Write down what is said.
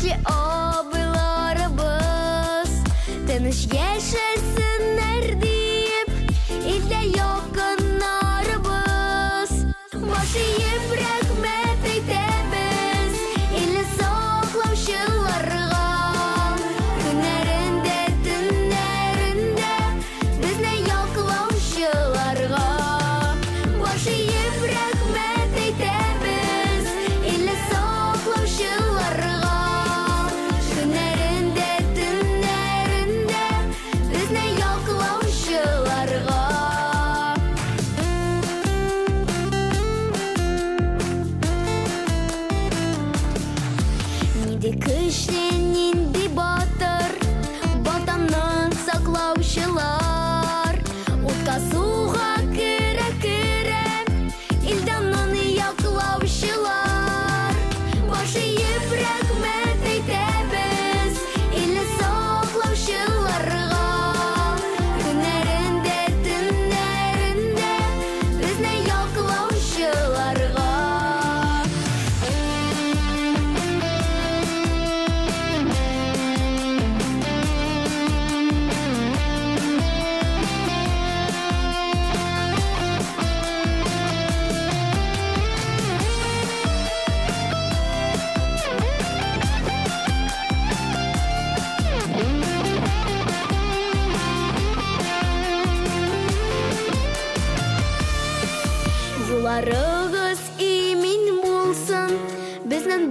Тирешлі обыларыбыз, тыныш яшәсеннәр дип, илдә якыннарыбыз. Башыеп рәхмәт әйтәбез, илне саклаучыларга. Көннәрендә, төннәрендә, безне яклаучыларга. Башыеп рәхмәт әйтәбез, илне саклаучыларга. Көннәрендә, төннәрендә, безне яклаучыларга. Нинди көчле, нинди батыр, ватанны саклаучылар. Утка суга керә-керә, илданын яклаучылар. Башыеп рәхмәт әйтәбез, илне саклаучыларга. Көннәрендә, төннәрендә, безне яклаучыларга. Юлларыгыз имин булсын, безнең